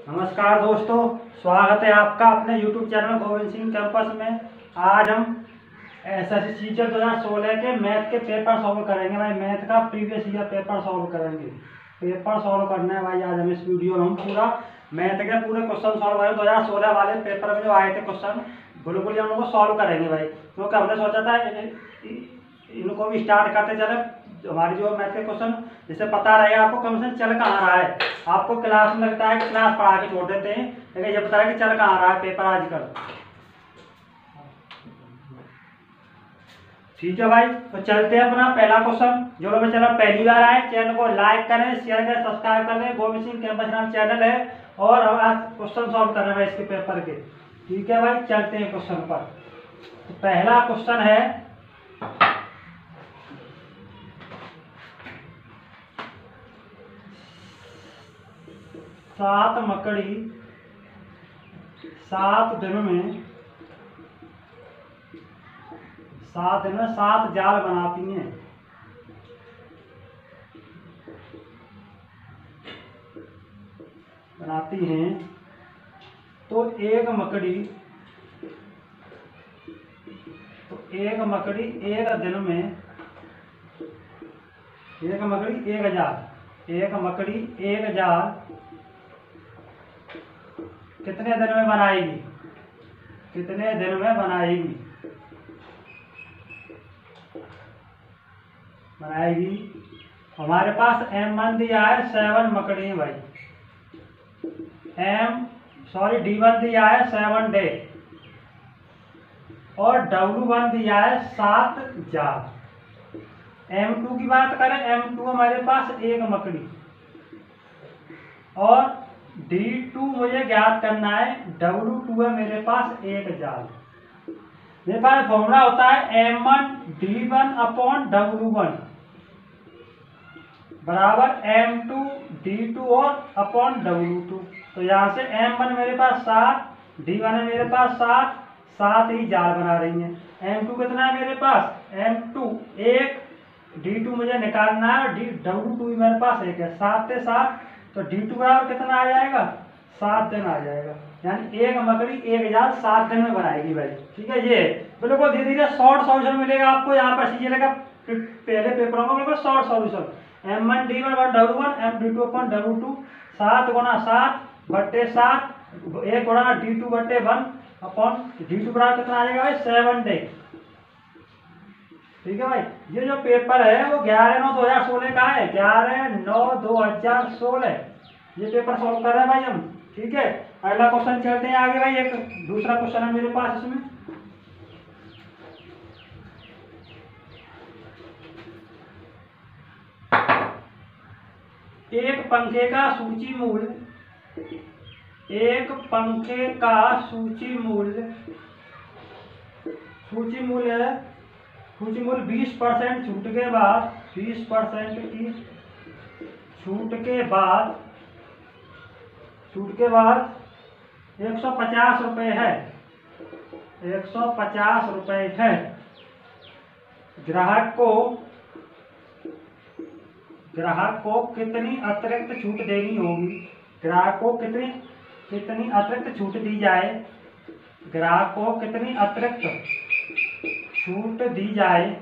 नमस्कार दोस्तों, स्वागत है आपका अपने YouTube channel Govind Singh campus में। आज हम एसएससी सीजीएल 2016 के मैथ के पेपर सॉल्व करेंगे भाई। मैथ का प्रीवियस ईयर पेपर सॉल्व करेंगे। पेपर सॉल्व करना है भाई आज हम इस वीडियो में। हम पूरा मैथ के पूरे क्वेश्चन सॉल्व करेंगे। 2016 वाले पेपर में जो आए थे क्वेश्चन बिल्कुल हम लोग को सॉल्व करेंगे भाई, क्योंकि हमने सोचा था इनको भी स्टार्ट करते चले। हमारी जो मैथ के क्वेश्चन जिससे पता रहेगा आपको क्वेश्चन चल कहाँ रहा है। आपको क्लास में लगता है कि क्लास पढ़ा के छोड़ देते हैं, लेकिन ये पता है कि चल कहाँ रहा है पेपर आजकल। ठीक है भाई, तो चलते हैं अपना पहला क्वेश्चन। जो लोग चैनल पहली बार आए चैनल को लाइक करें, शेयर करें, सब्सक्राइब कर लें। गोविंद सिंह कैंपस नाम चैनल है और हम आज क्वेश्चन सॉल्व कर रहे हैं इसके पेपर के। ठीक है भाई, चलते हैं क्वेश्चन पर। तो पहला क्वेश्चन है 7 मकड़ी 7 दिन में 7 जाल बनाती हैं। तो एक मकड़ी एक दिन में एक मकड़ी एक जाल कितने दिन में बनाएगी? हमारे पास M1 दिया है 7 मकड़ी है भाई। D1 दिया है 7 डे और W1 दिया है 7 जाल। M2 की बात करें, M2 हमारे पास एक मकड़ी और D2 मुझे ज्ञात करना है, W2 है मेरे पास एक जाल। मेरे पास फॉर्मूला होता है M1 D1 अपॉन W1 बराबर M2 D2 और अपॉन W2। तो यहाँ से M1 मेरे पास 7, D1 है मेरे पास 7 ही जाल बना रही हैं। M2 कितना है मेरे पास? M2 1, D2 मुझे निकालना है, W2 ही मेरे पास एक है। 7 से 7 तो D2 बराबर कितना आ जाएगा? 7 दिन आ जाएगा। यानी एक मकड़ी एक जाल 7 दिन में बनाएगी भाई। ठीक है, ये बिल्कुल धीरे धीरे शॉर्ट सॉल्यूशन मिलेगा आपको यहाँ पर सीजीएल का पहले पेपरों में। बिल्कुल short solution M1 D1 upon W1 M D2 upon W2 7 गुणा 7 बट्टे 7 1 गुणा D2 बट्टे 1 अपॉन D2 बराबर कितना आ जाएगा भाई? 7 डे। ठीक है भाई, ये जो पेपर है वो 11/9/2016 का है। 11/9/2016 ये पेपर सॉल्व कर रहे हैं भाई हम। ठीक है, अगला क्वेश्चन चलते हैं आगे भाई। एक दूसरा क्वेश्चन है मेरे पास इसमें। एक पंखे का सूची मूल्य 20% छूट के बाद 20% की छूट के बाद 150 रुपये है। 150 रुपये है। ग्राहक को कितनी अतिरिक्त छूट देनी होगी? ग्राहक को कितनी अतिरिक्त छूट दी जाए? ग्राहक को कितनी अतिरिक्त छूट दी जाए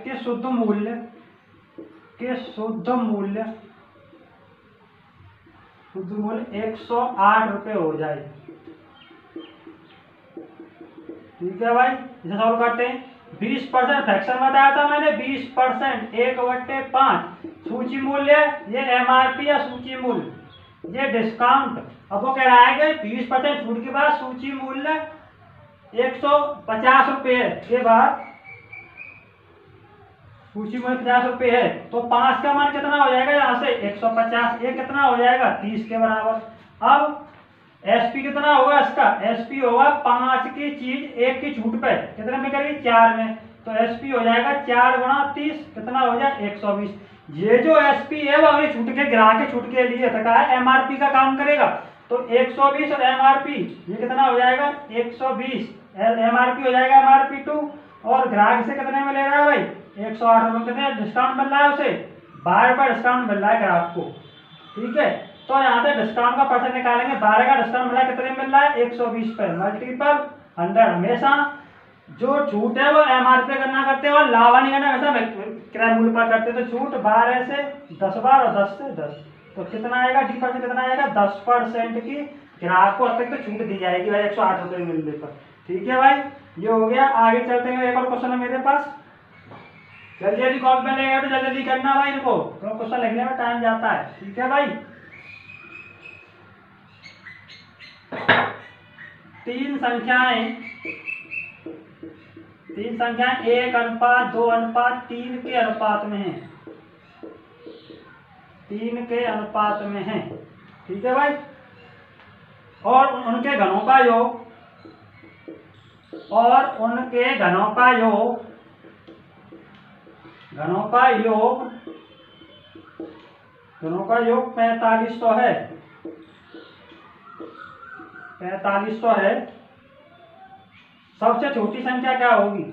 कि शुद्ध मूल्य 108 रुपये हो जाए। ठीक है भाई, इसे सॉल्व करते हैं। 20% फ्रैक्शन बताया था मैंने, 20% 1/5 सूची मूल्य, ये MRP या सूची मूल्य, ये डिस्काउंट। अब वो कह रहा है कि 20% छूट के बाद सूची मूल्य 150 रुपये के बाद सूची मूल्य 50 रुपये है, तो 5 का मान कितना हो जाएगा? यहाँ से 150 एक कितना हो जाएगा? 30 के बराबर। अब SP कितना होगा इसका? SP होगा 5 की चीज 1 की छूट पे कितने में करेगी? 4 में। तो SP हो जाएगा 4 गुणा 30 कितना हो जाएगा? 120। ये जो SP है वो अगली छूट के ग्राहक के छूट के लिए तक है, MRP का काम करेगा। तो 120 और MRP ये कितना हो जाएगा? 120 MRP हो जाएगा MRP2 और ग्राहक से कितने में ले रहा है भाई? 108 रुपये। कितने डिस्काउंट मिल रहा है उसे? 12 पर डिस्काउंट मिल रहा है ग्राहक को, ठीक है। तो यहाँ से डिस्काउंट का परसेंट निकालेंगे, 12 का डिस्काउंट मिला कितने मिल रहा है 120 पर, मल्टीपल 100। हमेशा जो छूट है वो MRP करना करते हैं और लावा नहीं करना, हमेशा क्रय मूल्य पर करते हैं। तो छूट 12 से 10 बार और 10 से 10, तो कितना आएगा D% कितना आएगा 10% की ग्राहक को अब तक तो छूट दी जाएगी भाई 108 रुपये मिलने पर, ठीक है भाई। ये हो गया। आगे चलते हैं, एक और क्वेश्चन है मेरे पास, जल्दी जल्दी कॉपी में लेगा तो जल्दी जल्दी करना भाई इनको, तो क्वेश्चन लिखने में टाइम जाता है, ठीक है भाई। तीन संख्याएं 1:2:3 के अनुपात में है, 3 के अनुपात में है, ठीक है भाई। और उनके घनों का योग, घनों का योग 4500 है, 4500 है। सबसे छोटी संख्या क्या होगी?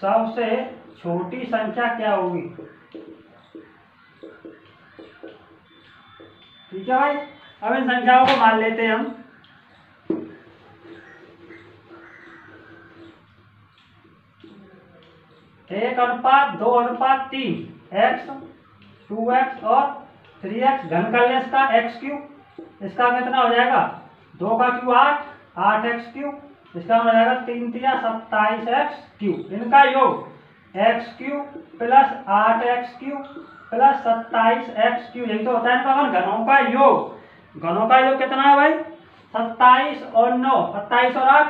सबसे छोटी संख्या क्या होगी? ठीक है भाई। अब इन संख्याओं को मान लेते हैं हम। एक अनुपात 2:3, x 2x और 3x घन कर ले इसका x3, इसका कितना हो जाएगा 2 का क्यू 8, 8x3, इसका हो जाएगा 3 × 27x3। इनका योग x3 plus 8x3 plus 27x3, यही तो होता है इनका घनों का योग। घनों का योग कितना है भाई 27 और 9, 27 और 8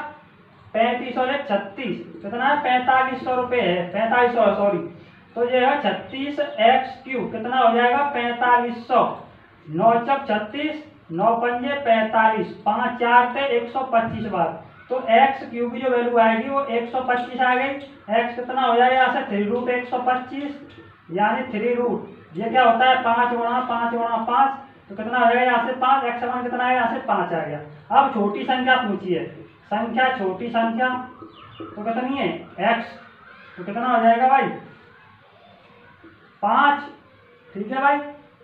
35 और 1 36, कितना है 4500 रुपये है, 4500 सॉरी। तो ये है 36x3, कितना हो जाएगा 4500, 9 चक 36, 9 पंजे 45, 5 4 थे 125 बार। तो x क्यूब की जो वैल्यू आएगी वो 125 आ गई। x कितना हो जाएगा यहाँ से 3√125, यानी 3 ये क्या होता है 5 गुणा 5 गुणा 5, तो कितना हो जाएगा यहाँ से 5, x समान कितना है यहाँ से 5 आ गया। अब छोटी संख्या पूछिए, छोटी संख्या तो कितनी है x, तो कितना हो जाएगा भाई 5, ठीक है भाई।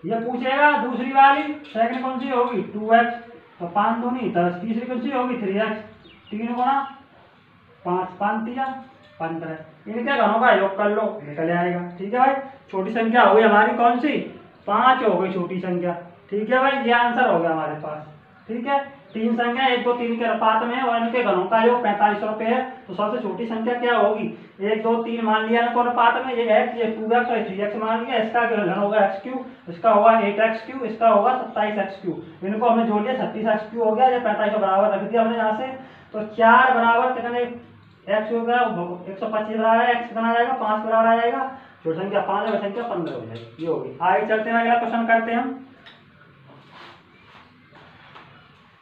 ये पूछेगा दूसरी वाली सेकंड कौन सी होगी 2x, तो 5 दूनी 10, तीसरी कौन सी होगी 3x, 3 गुणा 5 5 दिया 15, इनके घनों का योग कर लो निकल आएगा, ठीक है भाई। छोटी संख्या हो गई हमारी कौन सी 5 हो गई छोटी संख्या, ठीक है भाई। ये आंसर हो गया हमारे पास, ठीक है। तीन संख्या 1 2 3 के अनुपात में है और इनके घनों का योग 4500 रुपये है। तो सबसे छोटी संख्या क्या होगी 1 2 3 मान लिया इनको अनुपात में, ये x ये 2x और 3x मान लिया, इसका घन होगा x3, इसका होगा 8x3, इसका होगा 27x3। इनको हमने जोड़ लिया 36x3 हो गया, ये 4500 बराबर रख दिया हमने यहाँ से। तो 4 बराबर कितने x हो गया 125 बराबर है, x कितना आ जाएगा 5 बराबर आ जाएगा, छोटी संख्या 5 है, संख्या 15 हो जाएगी, ये होगी। आगे चलते हैं, अगला क्वेश्चन करते हैं हम।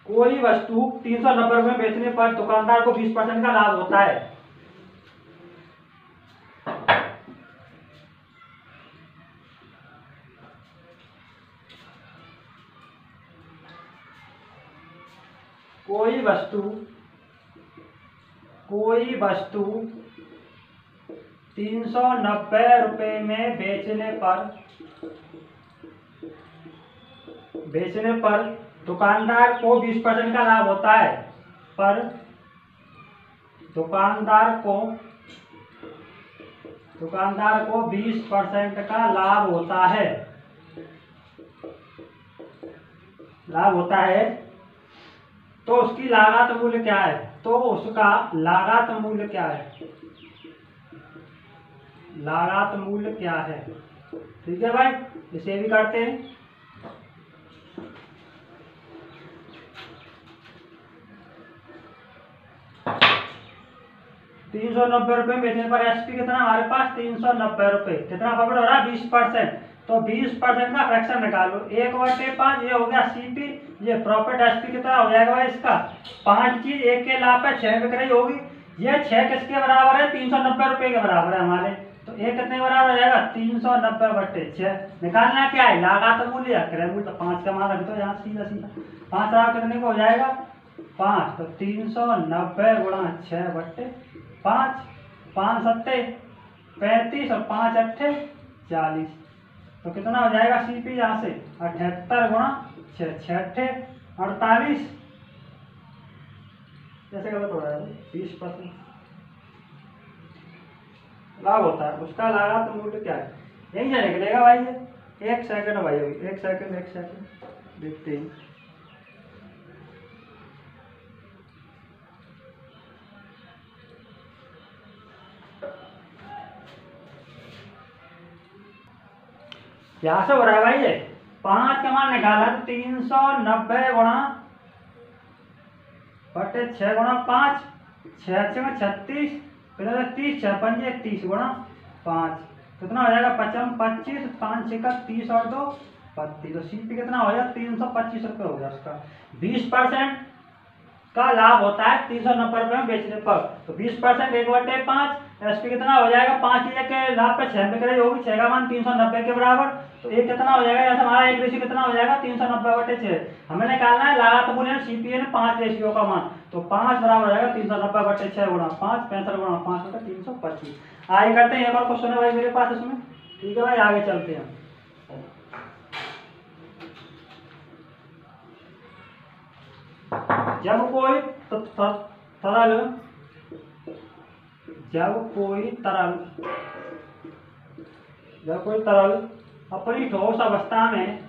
कोई वस्तु 390 रुपये बेचने पर दुकानदार को 20% का लाभ होता है। कोई वस्तु 390 रुपये में बेचने पर दुकानदार को 20% का लाभ होता है, पर दुकानदार को 20% का लाभ होता है, तो उसकी लागत मूल्य क्या है? तो उसका लागत मूल्य क्या है? लागत मूल्य क्या है? ठीक है भाई, इसे भी करते हैं। 390 रुपये बेचने पर एसपी कितना हमारे पास 390 रुपये, कितना प्रॉफिट हो रहा है 20%। तो 20% का फ्रैक्शन निकालो 1/5, ये हो गया सीपी, ये प्रॉफिट एसपी कितना हो जाएगा भाई इसका 5 चीज 1 के लाभ पे 6 बिक रही होगी, ये 6 किसके बराबर है 390 रुपये के बराबर है हमारे। तो ये कितने के बराबर हो जाएगा 390/6। निकालना क्या है लागत मूल्य या क्रय मूल्य, तो 5 का मान रख दो यहाँ सीधा सीधा, 5 कितने को हो जाएगा 5, तो 390 गुणा 6/5, 5 7 35 और 5 8 40, तो कितना हो जाएगा CP यहाँ से 78 गुणा 6, 6 48, जैसे गलत हो रहा है 20% लाभ होता है। उसका लागत मूल्य क्या है यहीं से निकलेगा भाई। ये 1 सेकंड भाई, अभी 1 सेकंड देखते हैं। यहाँ से हो रहा है भाई, ये 5 का मान निकाला तो 390 गुणा बटे 6 गुणा 5, 6 में 36, 30, 6 पंजे 30 गुणा 5, कितना हो जाएगा 55, 25, 5 6 का 30 और 2 32। तो CP कितना हो जाएगा 325 रुपये हो गया उसका। 20% का लाभ होता है 390 रुपये में बेचने पर। तो 20% 1/5, SP कितना हो जाएगा 5 के लाभ पे 6 पे होगी, 6 का मान 390 के बराबर। तो एक कितना हो जाएगा, जैसे हमारा एक रेशियो कितना हो जाएगा 390/6। हमें निकालना है लागत मूल्य CP ने 5 रेशियो का मान, तो 5 बराबर हो जाएगा 390/6 गुणा 5, 65 गुणा 5 होता है 325। आगे करते हैं, एक और क्वेश्चन है भाई मेरे पास इसमें। ठीक है भाई, आगे चलते हैं। जब कोई तरल अपनी ठोस अवस्था में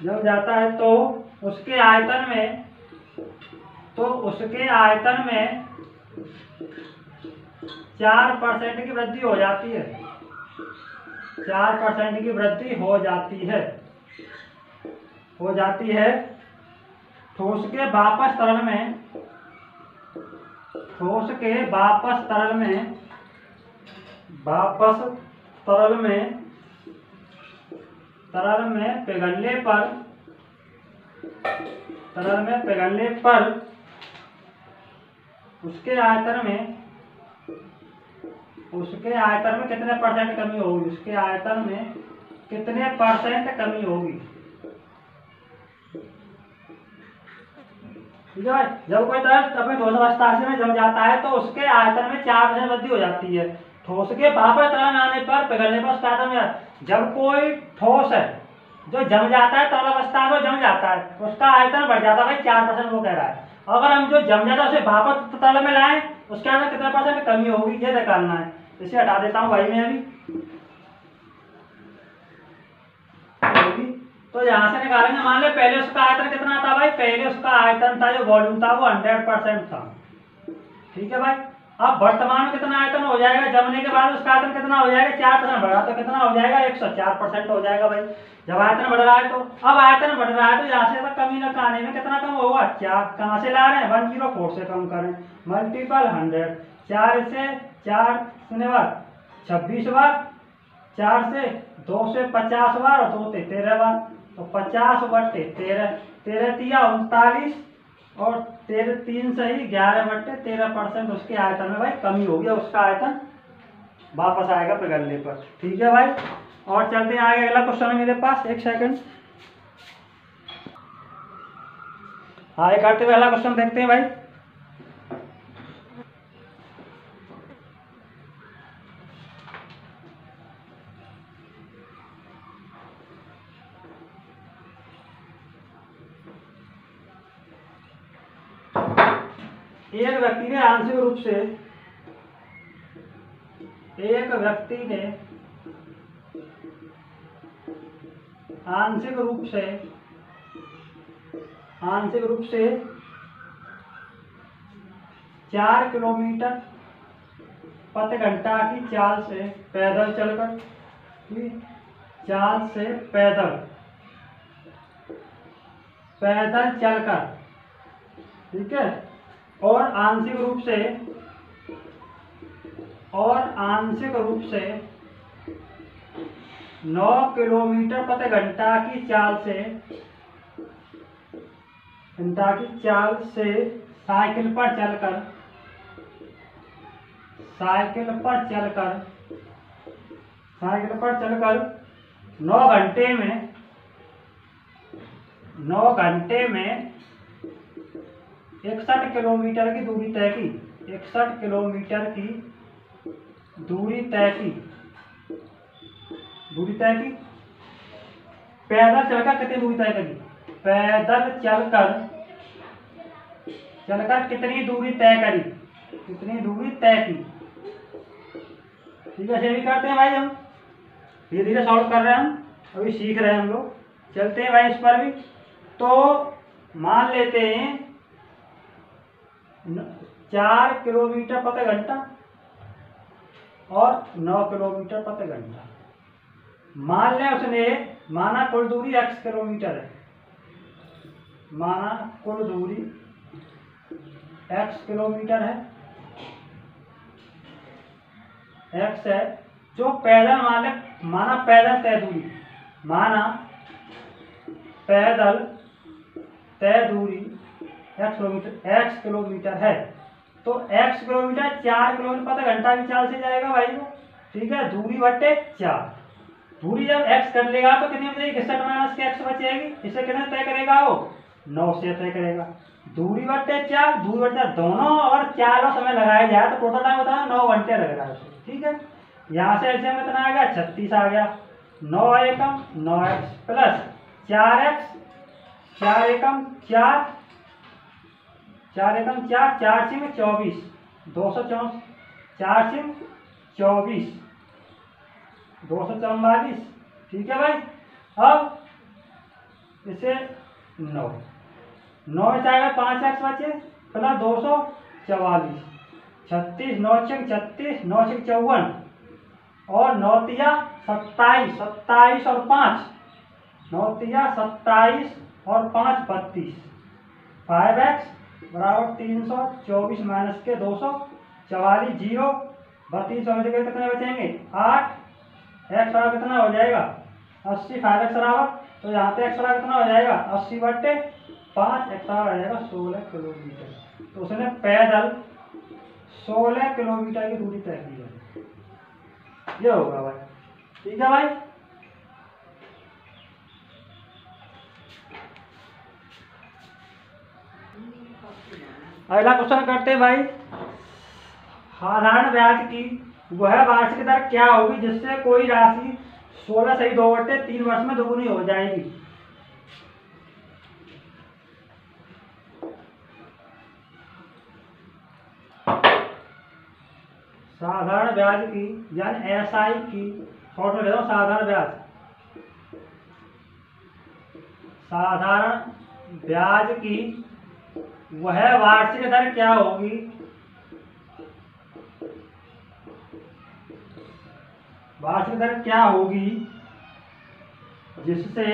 जम जाता है तो उसके आयतन में 4% की वृद्धि हो जाती है। 4% की वृद्धि हो जाती है। ठोस के वापस तरल में पिघलने पर उसके आयतन में कितने परसेंट कमी होगी, ठीक है भाई। जब कोई तरल अपने ठोस अवस्था में जम जाता है तो उसके आयतन में 4% वृद्धि हो जाती है। ठोस के वापस तरल में आने पर, पिघलने पर उसका आयतन में, जब कोई ठोस है जो जम जाता है, तरल अवस्था में जम जाता है, उसका आयतन बढ़ जाता है भाई 4%, वो कह रहा है। अगर हम जो जम जाता है उसे वापस तरल में लाएं, उसके अंदर कितने परसेंट कमी होगी ये निकालना है। इसे हटा देता हूँ भाई मैं अभी। तो यहाँ से निकालेंगे, मान लो पहले उसका आयतन कितना था भाई, पहले उसका आयतन था, जो वॉल्यूम था वो 100% था। ठीक है भाई। अब वर्तमान में कितना आयतन हो जाएगा, जमने के बाद उसका आयतन कितना हो जाएगा, 4% बढ़ा, तो कितना हो जाएगा 104% हो जाएगा भाई। जब आयतन बढ़ रहा है तो, अब आयतन बढ़ रहा है तो यहाँ से कमी न आने में कितना कम होगा, 4 कहाँ से ला रहे हैं 104 से कम करें, मल्टीपल 100, 4 से 4 बार 26 बार, 4 से 2 से 50 बार और 2 से 13 बार, तो 50/13, 13 तिया 39 और 3 से ही 11/13% उसके आयतन में भाई कमी होगी, उसका आयतन वापस आएगा पिघलने पर। ठीक है भाई, और चलते हैं आगे। अगला क्वेश्चन है मेरे पास, 1 सेकंड आगे करते हुए अगला क्वेश्चन देखते हैं भाई। एक व्यक्ति ने आंशिक रूप से 4 किलोमीटर प्रति घंटा की चाल से पैदल चलकर, ठीक है, और आंशिक रूप से 9 किलोमीटर प्रति घंटा की चाल से साइकिल पर चलकर साइकिल पर चलकर 9 घंटे में 61 किलोमीटर की दूरी तय की। 61 किलोमीटर की दूरी तय की। पैदल चलकर कितनी दूरी तय करी? पैदल चलकर कितनी दूरी तय करी? कितनी दूरी तय की? ठीक है, ऐसे भी करते हैं भाई, हम धीरे धीरे सॉल्व कर रहे हैं, हम अभी सीख रहे हैं हम लोग। चलते हैं भाई इस पर भी। तो मान लेते हैं 4 किलोमीटर प्रति घंटा और 9 किलोमीटर प्रति घंटा। मान लें उसने माना कुल दूरी x किलोमीटर है। माना कुल दूरी x किलोमीटर है, x है। जो पैदल माना पैदल तय दूरी, माना पैदल तय दूरी x किलोमीटर है। तो x किलोमीटर 4 किलोमीटर प्रति घंटा की चाल से जाएगा भाई को। ठीक है, दूरी बटे 4। दूरी जब x कर लेगा तो कितनी बचेगी? 61 माइनस के x बचेगी। इसे कितने तय करेगा वो? 9 से तय करेगा। दूरी बटे 4, दूरी बटे 4 दोनों और 4 समय लगाया जाए तो टोटल टाइम बताया 9 घंटे लग रहा है उसे। ठीक है, यहाँ से एल्सियम कितना आ गया? 36 आ गया। 9 एकम 9x प्लस 4x 4 एकम 4 4 एकम 4 4 सिंह 24 224 4 सिंह 24 244। ठीक है भाई, अब इसे 9 चाहे 5x बचे प्लस 244 36 9 छः 36 9 छः 54 और 9 तिया 27 27 और 5 9 तिया 27 और 5 32। 5x बराबर 324 माइनस के 244 जीरो 32 होने के कितने बचेंगे? 8। x बराबर कितना हो जाएगा? 80। 5x बराबर, तो यहाँ पे x बराबर कितना हो जाएगा? 80 बटे 5, x बराबर आ जाएगा 16 किलोमीटर। तो उसने पैदल 16 किलोमीटर की दूरी तय की है। ये होगा भाई। ठीक है भाई, अगला क्वेश्चन करते हैं भाई। साधारण ब्याज की वह वार्षिक दर क्या होगी जिससे कोई राशि 16/2/3 वर्ष में दोगुनी हो जाएगी? साधारण ब्याज की यानी एसआई की शॉर्ट में ले रहा हूं। साधारण ब्याज की वह वार्षिक दर क्या होगी जिससे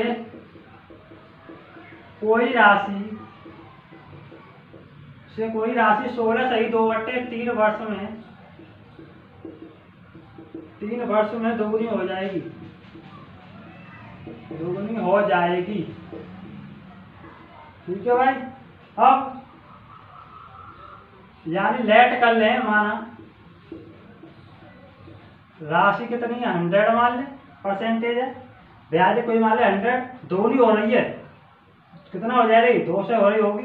कोई राशि 16/2/3 वर्ष में दोगुनी हो जाएगी। ठीक है भाई, अब यानी लेट कर लें, माना राशि कितनी है? 100 मान लें, परसेंटेज है। ब्याज कोई मान ले 100, दोगुनी हो रही है, कितना हो जाएगी? 2 से हो रही होगी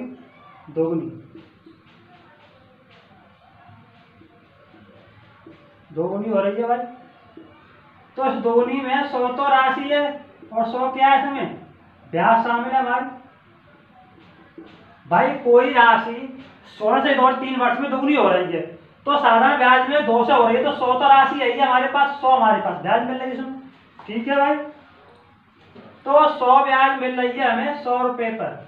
दोगुनी हो रही है भाई। तो इस दोगुनी में 100 तो राशि है और 100 क्या है? इसमें ब्याज शामिल है हमारी। भाई कोई राशि 16/3 वर्ष में दोगुनी हो रही है, तो साधारण ब्याज में 2 से हो रही है, तो 100 तो राशि है हमारे पास, 100 हमारे पास ब्याज मिल रही है इसमें। ठीक है भाई, तो 100 ब्याज मिल रही है हमें 100 रुपए पर।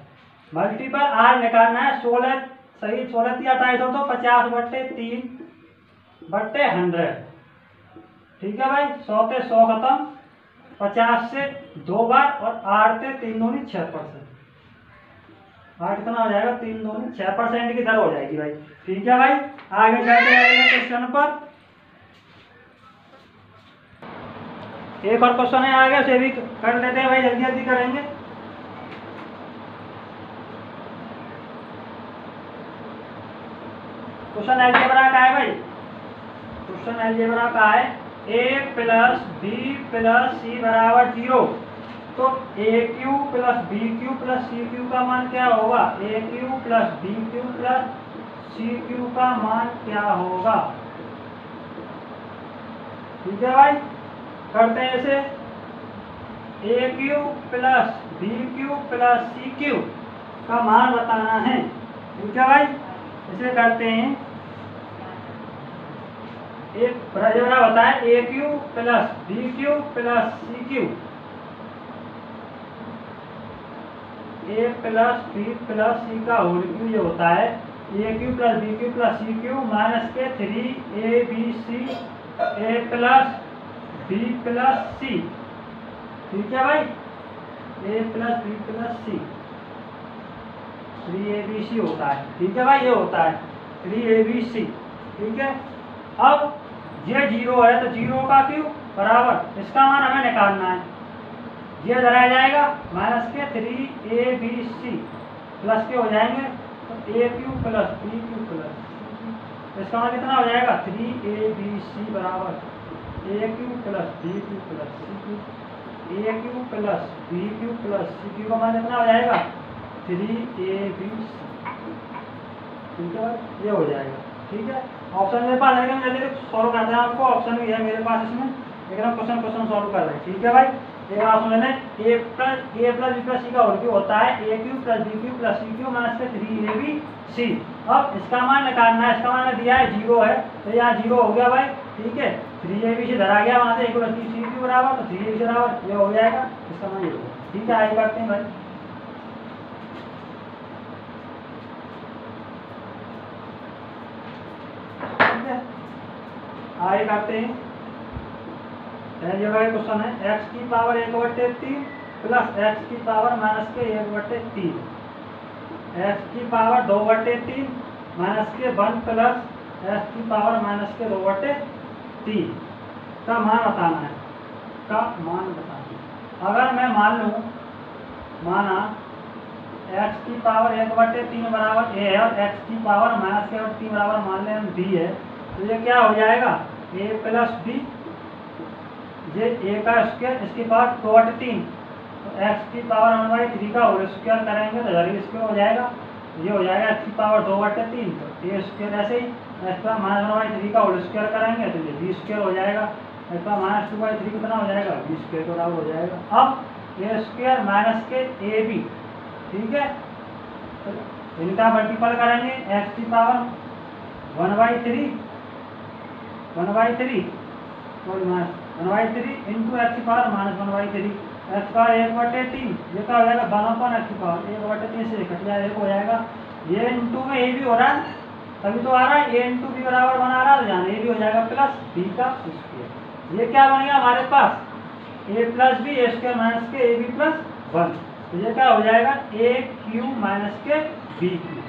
मल्टीपल आर निकालना है। 16 सही 16 3 28 हो तो 50/3/100। ठीक है भाई, 100 से 100 खत्म, 50 से 2 बार और 8 से 3 दूनी 6%। 8 कितना हो जाएगा? 3 दूनी 6% की दर हो जाएगी भाई। ठीक है भाई, आगे जाते हैं क्वेश्चन पर। एक और क्वेश्चन है आगे, उसे भी कर लेते हैं भाई, जल्दी जल्दी करेंगे। क्वेश्चन अलजेब्रा का है भाई, क्वेश्चन अलजेब्रा का है। A plus B plus C बराबर 0, तो A cube plus B cube plus C cube का मान क्या होगा? A cube plus B cube plus C cube का मान क्या होगा? ठीक है भाई, करते हैं इसे। A cube plus B cube plus C cube का मान बताना है। ठीक है भाई, इसे करते हैं। एक बड़ा बताए A cube plus B cube plus C cube, A plus B plus C का होल क्यू ये होता है A cube plus B cube plus C cube minus के 3 B C A plus B plus C. ठीक है भाई, A plus B plus C 3abc होता है। ठीक है भाई, ये होता है 3abc। ठीक है, अब ये 0 है तो 0 का क्यू बराबर इसका मान हमें निकालना है। ये धराया जाएगा माइनस के 3abc प्लस के हो जाएंगे तो A cube plus B cube plus इसका मान कितना हो जाएगा? 3abc बराबर A cube plus B cube plus C cube, A cube plus B cube plus C cube का मान कितना हो जाएगा? 3abc। ठीक है, ये हो जाएगा। ठीक है, ऑप्शन मेरे पास है, जल्दी सॉल्व करते हैं आपको। ऑप्शन भी है मेरे पास इसमें, लेकिन हम क्वेश्चन सॉल्व कर रहे हैं। ठीक है भाई, एक बार सुन लें। A plus B plus C का होल क्यू होता है A cube plus B cube plus C cube minus के 3abc। अब इसका मान निकालना है, इसका मान दिया है 0 है तो यहाँ 0 हो गया भाई। ठीक है, 3abc धरा गया वहाँ से ए प्लस सी क्यू बराबर, तो 3abc बराबर ये हो जाएगा, इसका मान ये होगा। ठीक है, आगे करते हैं भाई। आगे करते हैं। क्वेश्चन है x की पावर 1/3 प्लस x की पावर माइनस के 1/3, x की पावर 2/3 माइनस के 1 प्लस x की पावर माइनस के 2/3 का मान बताना है। अगर मैं मान लूँ, माना x की पावर 1/3 बराबर a है और x की पावर माइनस के 3 बराबर मान लें हम b है, तो ये क्या हो जाएगा? a प्लस बी, ये a का स्क्वायर इसकी पावर 2/3, तो x की पावर 1/3 का होल स्क्वायर करेंगे तो इधर भी स्क्वायर हो जाएगा, ये हो जाएगा x की पावर 2/3, तो a स्क्वायर ऐसे ही x का माइनस 1/3 का होल स्क्वायर करेंगे तो ये b स्क्वायर हो जाएगा, x का माइनस 2/3 कितना हो जाएगा? b स्क्वायर के बराबर हो जाएगा। अब a स्क्वायर माइनस के ab, ठीक है, तो इनका मल्टीपल करेंगे x की पावर 1/3 इंटू एक्स की पावर माइनस 1/3, एक्स का 1/3, ये क्या हो जाएगा? 1/3 एक्स की पावर 1/3 से कट जाए 1 हो जाएगा। ये इंटू में ए भी हो रहा है, तभी तो आ रहा है, ए इंटू बी बराबर बना रहा है, तो यहाँ ए भी हो जाएगा प्लस बी का स्क्वायर। ये क्या बन गया हमारे पास? ए प्लस बी, ए स्क्वायर माइनस के ए बी प्लस 1, तो ये क्या हो जाएगा? ए क्यू माइनस के बी क्यू,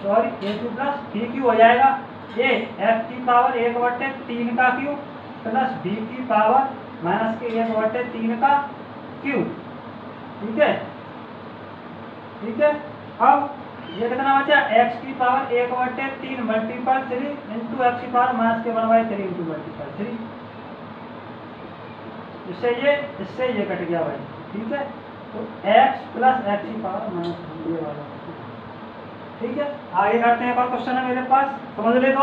सॉरी ए क्यू प्लस बी क्यू हो जाएगा। ये एफ की पावर 1/3 का क्यू प्लस बी की पावर माइनस के 1/3 का क्यू। ठीक है, ठीक है। अब ये कितना बचा? एक्स की पावर 1/3 मल्टीपल 3 इंटू एक्स की पावर माइनस के 1/3 इंटू मल्टीपल 3, इससे ये कट गया भाई। ठीक है, तो x प्लस एक्स की पावर माइनस ये वाला। ठीक है, आगे करते हैं। एक और क्वेश्चन है मेरे पास, समझ ले तो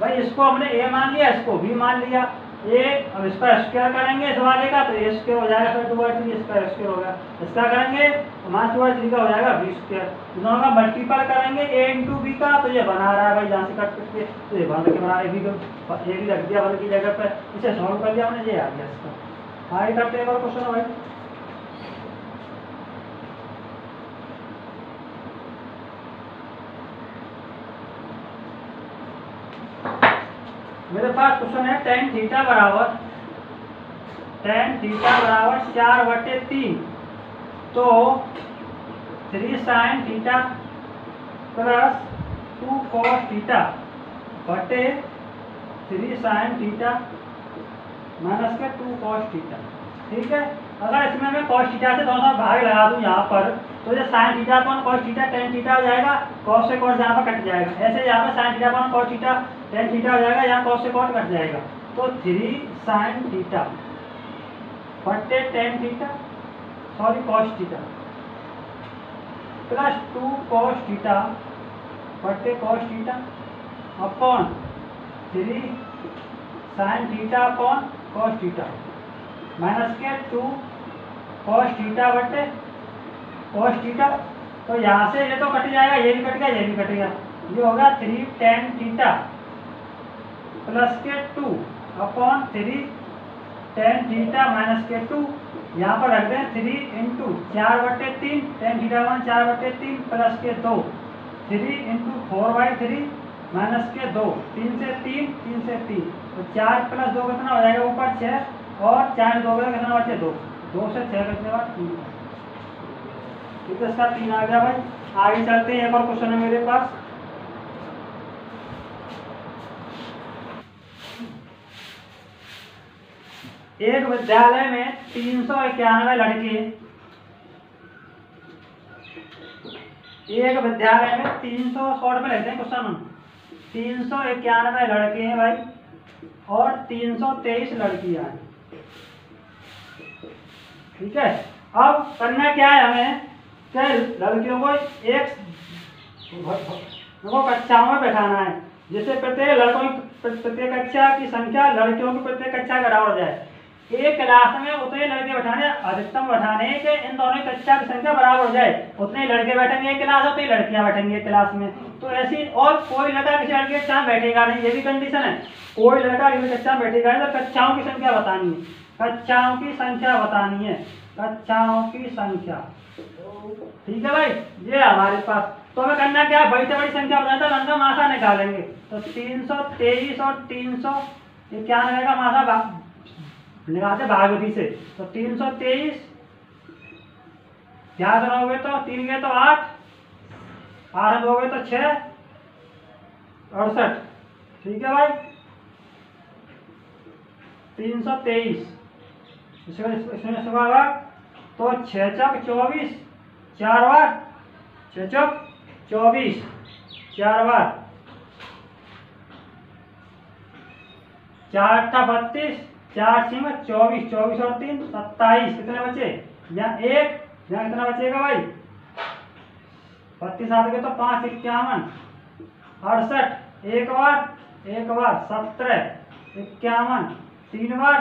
भाई। इसको हमने a मान लिया, इसको b मान लिया। a अब इसका स्क्वायर करेंगे इस वाले का, तो a स्क्वायर हो जाएगा, फिर 2/3 इसका स्क्वायर हो गया। इसका करेंगे तो माइनस 2/3 का हो जाएगा b स्क्वायर। दोनों का मल्टीपल करेंगे a इंटू बी का, तो ये बना रहा है भाई जहाँ से कट के, तो ये बन के बना ए भी रख दिया बल की जगह पर, इसे सॉल्व कर दिया हमने, ये आ गया इसका। आगे करते हैं एक और क्वेश्चन भाई। मेरे पास क्वेश्चन है tan थीटा बराबर 4/3, तो 3 sin theta plus 2 cos theta बटे 3 sin थीटा माइनस के 2 cos थीटा। ठीक है, अगर इसमें मैं cos थीटा से दोनों भाग लगा दूं यहाँ पर, तो ये sin theta upon cos theta tan theta हो जाएगा, cos से cos यहाँ पर कट जाएगा। ऐसे यहाँ पर sin theta upon cos theta tan theta हो जाएगा, यहाँ cos से cos कट जाएगा। तो 3 साइन थीटा बट्टे tan theta sorry cos theta plus 2 cos theta बट्टे cos theta upon 3 sine theta upon cos theta minus के 2 कॉस थीटा बट्टे कॉस थीटा। तो यहाँ से ये तो कट जाएगा, ये भी कट गया, ये भी कट गया, ये होगा 3 टेन थीटा प्लस के 2 अपॉन 3 टेन थीटा माइनस के 2। यहाँ पर रख दें 3 into 4/3 tan theta one 4/3 plus के 2 3 इंटू 4/3 माइनस के 2 3 से 3 तो 4 प्लस 2 कितना हो जाएगा ऊपर 6 और 4 2 कितना बचे 2 2 से 6 कितने बाद 3। ठीक है, इसका 3 आ गया भाई। आगे चलते हैं, एक और क्वेश्चन है मेरे पास। एक विद्यालय में 391 लड़के, एक विद्यालय में 300 शॉर्ट में लेते हैं क्वेश्चन, 391 लड़के हैं भाई और 323 लड़कियां हैं। ठीक है, अब करना क्या है हमें, क्या लड़कियों को एक कक्षाओं में बैठाना है, जिससे प्रत्येक लड़कों की प्रत्येक कक्षा की संख्या लड़कियों की प्रत्येक कक्षा का बराबर हो जाए। एक क्लास में उतने लड़के बैठाने, अधिकतम बैठाने के इन दोनों कक्षा की संख्या बराबर हो जाए, उतने लड़के बैठेंगे एक क्लास, उतनी लड़कियां बैठेंगी एक क्लास में। तो ऐसी, और कोई लड़का किसी लड़के कक्षा में बैठेगा नहीं, ये भी कंडीशन है, कोई लड़का किसी कक्षा में बैठेगा नहीं। तो कक्षाओं की संख्या बतानी है, कक्षाओं की संख्या बतानी है, कक्षाओं की संख्या। ठीक है भाई, ये हमारे पास। तो हमें करना क्या है, बड़ी से बड़ी संख्या बताता है, उनका मासा निकालेंगे। तो 323 और 391 का मासा लगाते भागवती से। तो 323 याद रहोगे तो 3 गए तो 8, 8 हो गए तो 6, 68। ठीक है भाई, 323 इसमें तो 6 चौक 24, 4 बार 6 चौक 24, 4 बार 4 8 32, 4 6 24, 24 और 3 27। कितने बचे, यहाँ 1, यहाँ कितना बचेगा भाई 32 आते तो 5 51, 68 एक बार 17 51 3 बार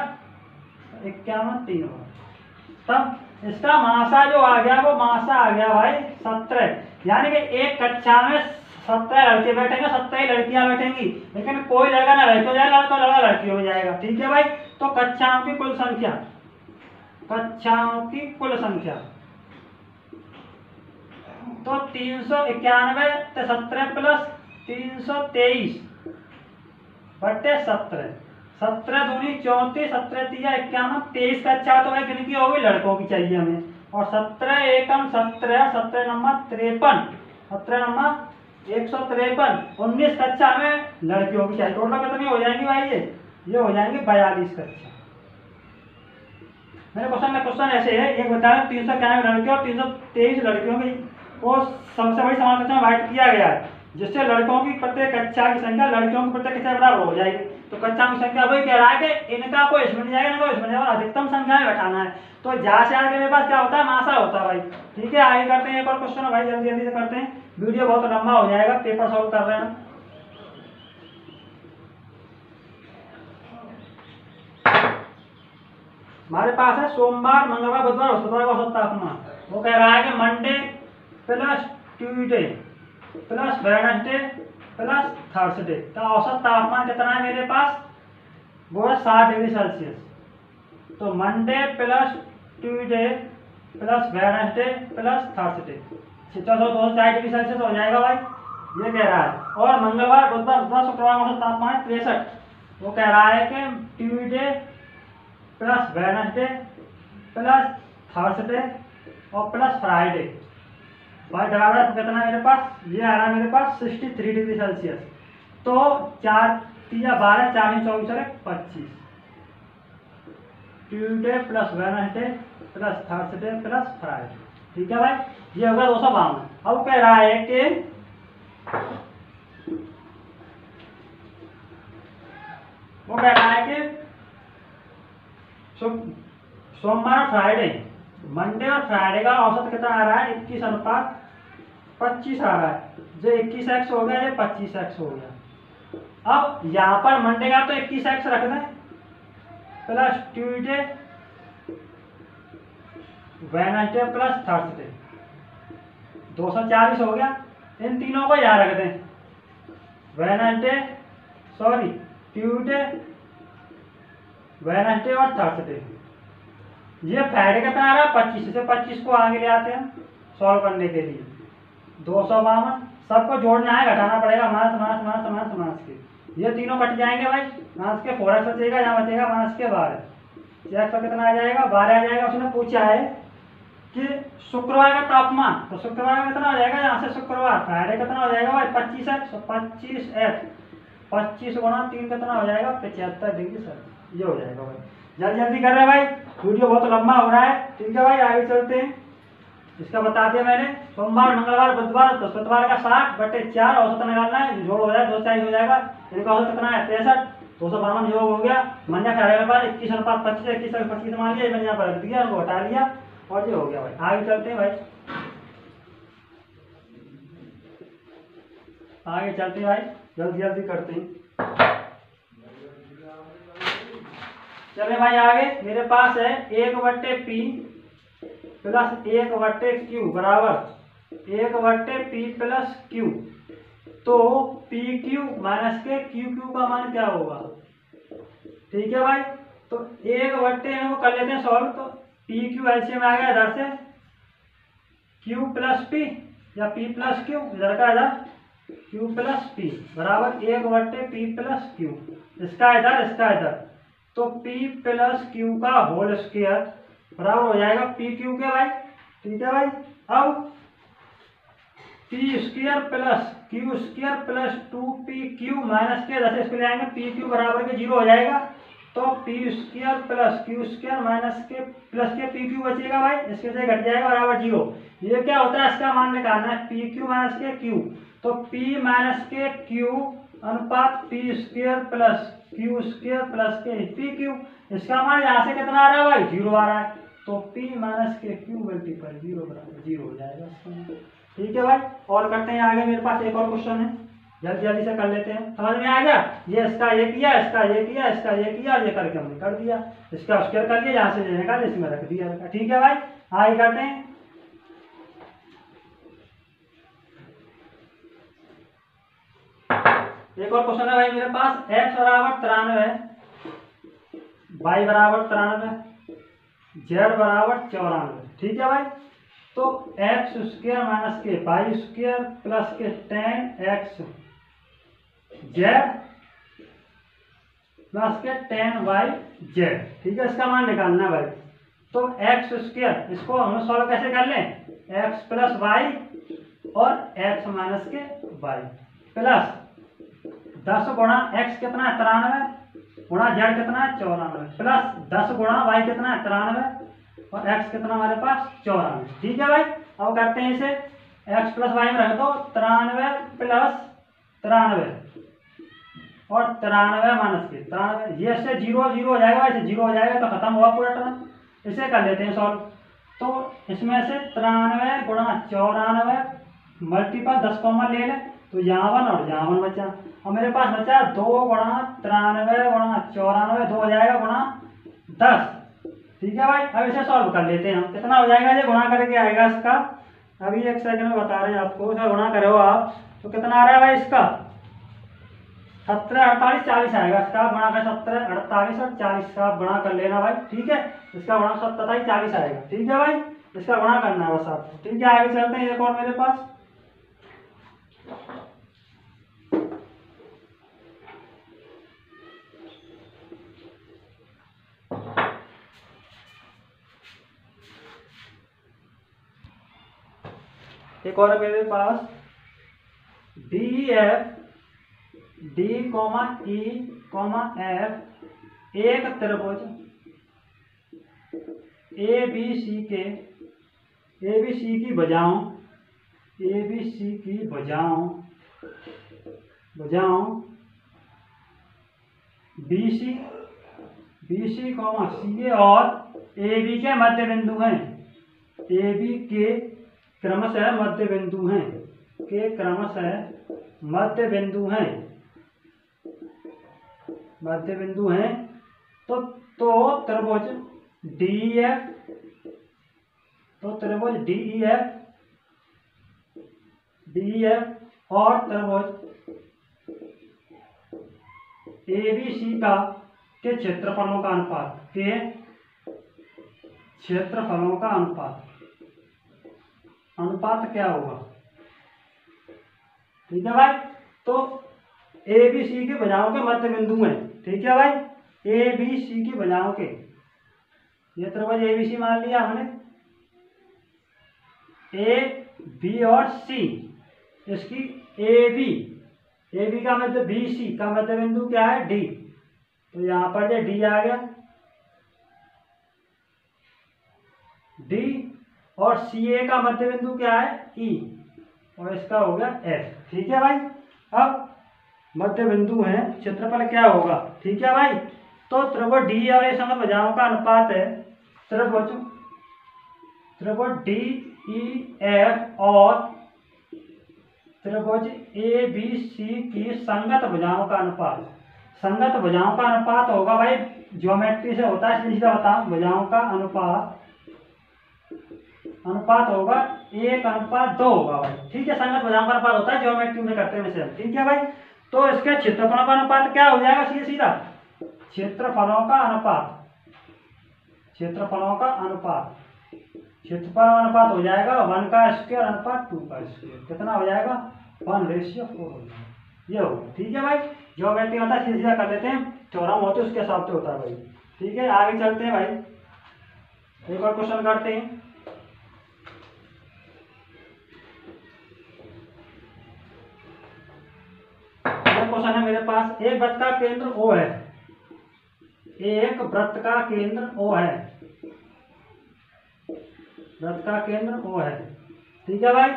51 3 बार। तब इसका मासा जो आ गया वो मासा आ गया भाई 17। यानी कि एक कक्षा में 17 लड़के बैठेंगे, 17 लड़कियां बैठेंगी, लेकिन कोई लड़का ना लड़की हो जाएगा, लड़का लड़का लड़की हो जाएगा। ठीक है भाई, तो कक्षाओं की कुल संख्या, कक्षाओं की कुल संख्या तो 391 17 प्लस 323 बट्टे 17, 17 दूनी 34, 17 तिया 51, 23 कक्षा तो भाई गिनती होगी लड़कों की चाहिए हमें। और 17 एकम 17, 17 नंबर 53, 17 नंबर 153, 19 कक्षा में लड़कियों की चाहिए। टोटल कितनी हो जाएंगी भाई, ये हो जाएंगे 42 कक्षा। मेरे क्वेश्चन ऐसे है, एक बता रहे 391 लड़के और 323 लड़कियों की को सबसे बड़ी समान कक्षा में बांट किया गया है, जिससे लड़कों की प्रत्येक कक्षा की संख्या लड़कियों की प्रत्येक कक्षा बराबर हो जाएगी। तो कक्षा की संख्या वही कह रहा है कि इनका कोई इसमें नहीं जाएगा, इनका इसमें जाएगा, और अधिकतम संख्या में बैठाना है। तो जहाँ से आगे मेरे पास क्या होता है, मासा होता है भाई। ठीक है, आगे करते हैं एक और क्वेश्चन भाई, जल्दी जल्दी से करते हैं, वीडियो बहुत लंबा हो जाएगा, पेपर सॉल्व कर रहे हैं। हमारे पास है सोमवार मंगलवार बुधवार बृहस्पतिवार का औसत तापमान। वो कह रहा है कि Monday plus Tuesday plus Wednesday plus Thursday का औसत तापमान कितना है मेरे पास, वो है 60 डिग्री सेल्सियस। तो Monday plus Tuesday plus Wednesday plus Thursday 260 degree Celsius हो जाएगा भाई, ये कह रहा है। और मंगलवार बुधवार बुधवार शुक्रवार का औसत तापमान है 63। वो कह रहा है कि Tuesday plus Wednesday plus Thursday और प्लस फ्राइडे भाई बराबर कितना है मेरे पास, ये आ रहा है मेरे पास 63 डिग्री सेल्सियस। तो 4 3 12 4 24 और 25, Tuesday plus Wednesday plus Thursday plus Friday. ठीक है भाई, ये होगा 252। अब कह रहा है कि वो कह रहा है कि सोमवार और फ्राइडे, मंडे और फ्राइडे का औसत कितना आ रहा है? 21:25 आ रहा है। जो 21x हो गया, ये 25x हो गया। अब यहाँ पर मंडे का तो 21x रख दें, plus Tuesday, Wednesday plus Thursday, 240 हो गया। इन तीनों को यहाँ रख दें, ट्यूजडे, वेडनेसडे और थर्सडे। ये फ्राइडे कितना आ रहा है? 25 से 25 को आगे ले आते हैं सॉल्व करने के लिए। 252 सबको जोड़ना है, घटाना पड़ेगा, minus minus minus minus minus के। ये तीनों कट जाएंगे भाई, माइनस के 4x बचेगा, यहाँ बचेगा माइनस के 12। 6x का कितना आ जाएगा? 12 आ जाएगा। उसने पूछा है कि शुक्रवार का तापमान, तो शुक्रवार का कितना हो जाएगा? यहाँ से शुक्रवार, फ्राइडे कितना हो जाएगा भाई? 25x, 25x 25 गुणा 3 कितना हो जाएगा? 75 डिग्री सर। ये हो जाएगा भाई। जल्दी जल्दी कर रहे हैं भाई, वीडियो बहुत लंबा हो रहा है। ठीक है भाई, आगे चलते हैं। इसका बता दिया मैंने। सोमवार, मंगलवार, बुधवार, बृहस्पतिवार का 60/4 औसत निकालना है। जोड़ हो जाए 240 हो जाएगा। इनका औसत कितना है? 63। 252 योग हो गया। मंजा फ्राइडे के बाद 21:25, 21:25 मान लिया, मैंने यहाँ पर रख दिया, उनको हटा लिया और ये हो गया भाई। आगे चलते हैं भाई, आगे चलते हैं भाई, जल्दी जल्दी करते हैं। चले भाई आगे। मेरे पास है 1/P प्लस 1/Q बराबर 1/P प्लस Q। तो PQ माइनस के QQ का मान क्या होगा? ठीक है भाई, तो 1/, इनको कर लेते हैं सॉल्व। तो PQ एलसीएम में आ गया इधर से, Q प्लस P या P प्लस Q, इधर का इधर Q प्लस P बराबर 1/P प्लस Q। इसका इधर, इसका इधर, तो P प्लस Q का होल स्क्वायर बराबर हो जाएगा PQ के भाई। ठीक है भाई, अब P square plus Q square plus 2PQ minus के 10 इसको ले आएंगे, PQ बराबर के 0 हो जाएगा। तो P square plus Q square minus के प्लस के PQ बचेगा भाई, इसके से घट जाएगा बराबर 0। ये क्या होता है? इसका मान निकालना है, PQ माइनस के Q। तो P माइनस के Q अनुपात P square plus Q square plus के PQ। इसका मान यहाँ से कितना आ रहा है भाई? 0 आ रहा है। तो P माइनस के Q मल्टीपल 0 बराबर 0 हो जाएगा इसका। ठीक है भाई, और करते हैं आगे। मेरे पास एक और क्वेश्चन है, जल्दी जल्दी से कर लेते हैं। समझ में आ गया? ये इसका ये किया, इसका ये किया, इसका ये किया, ये करके हमने कर दिया। इसका स्क्वायर कर लिया, यहाँ से ये निकाल, इसमें रख दिया। ठीक है भाई, आगे करते हैं। एक और क्वेश्चन है भाई मेरे पास। x बराबर 93, y बराबर 93, z बराबर 94। ठीक है भाई, तो x स्क्वायर माइनस के y स्क्वायर प्लस के 10x z प्लस के 10y z। ठीक है, इसका मान निकालना है भाई। तो x स्क्वायर, इसको हम सॉल्व कैसे कर लें? x प्लस y और x माइनस के y प्लस 10 गुणा x कितना है? 93 गुणा z कितना है? 94 प्लस 10 गुणा y कितना है? 93 और x कितना हमारे पास? 94। ठीक है भाई, अब करते हैं इसे। x प्लस y में रख दो, 93 प्लस 93 और 93 माइनस के 93, ये से 0 0 हो जाएगा, इसे 0 हो जाएगा तो खत्म हुआ पूरा टर्म। इसे कर लेते हैं सॉल्व। तो इसमें से 93 गुणा 94 मल्टीपल 10 कॉमन ले लें, तो यहाँ 1 और यहाँ 1 बचा। और मेरे पास बचा 2 गुणा 93 गुणा 94, 2 हो जाएगा गुणा 10। ठीक है भाई, अब इसे सॉल्व कर लेते हैं हम। कितना हो जाएगा? ये गुणा करके आएगा इसका, अभी एक सेकंड में बता रहे हैं आपको। इसे गुणा करो आप, तो कितना आ रहा है भाई इसका? 17, 48, 40 आएगा। इसका गुणा कर 17, 48 और 40 का गुणा कर लेना भाई। ठीक है, इसका गुणा 27, 40 आएगा। ठीक है भाई, इसका गुणा करना है बस आपको। ठीक है, आगे चलते हैं। एक और मेरे पास DEF D, E, F एक त्रिभुज ABC की भुजाओं BC कॉमा CA और AB के मध्य बिंदु हैं। AB के क्रमशः मध्य बिंदु हैं, मध्य बिंदु हैं। तो त्रिभुज DEF, DEF और त्रिभुज ABC का के क्षेत्रफलों का अनुपात क्या होगा? ठीक है भाई। तो ABC की भुजाओं के मध्य बिंदु हैं, ठीक है भाई, ABC की भुजाओं के, ये त्रिभुज ABC मान लिया हमने, A, B और C, इसकी AB का मध्य, BC का मध्य बिंदु क्या है? D। तो यहाँ पर जो D आ गया, D, और CA का मध्य बिंदु क्या है? E, और इसका हो गया F। ठीक है भाई। अब मध्य बिंदु है, क्षेत्रफल क्या होगा? ठीक है भाई। तो त्रिभुज D और A समूह भुजाओं का अनुपात है त्रिभुज DEF और त्रिभुज ABC की संगत भुजाओं का अनुपात। संगत भुजाओं का अनुपात होगा भाई, ज्योमेट्री से होता है, सीधा बताओ, भुजाओं का अनुपात होगा 1:2 होगा भाई। ठीक है, संगत भुजाओं का अनुपात होता है, ज्योमेट्री में करते हैं वैसे। ठीक है भाई। तो इसके क्षेत्रफलों का अनुपात क्या हो जाएगा? सीधा क्षेत्रफलों का अनुपात हो जाएगा 1 का स्क्वायर अनुपात 2 का स्क्वायर। कितना हो जाएगा? 1:4 हो जाएगा, ये होगा। ठीक है भाई। ज्योमेट्री होता है, सीधा कर लेते हैं, थ्योरम होते उसके हिसाब से होता है भाई। ठीक है, आगे चलते हैं भाई, एक और क्वेश्चन करते हैं। क्वेश्चन है मेरे पास, एक वृत्त का केंद्र O है, एक वृत्त का केंद्र O है, वृत्त का केंद्र O है। ठीक है भाई।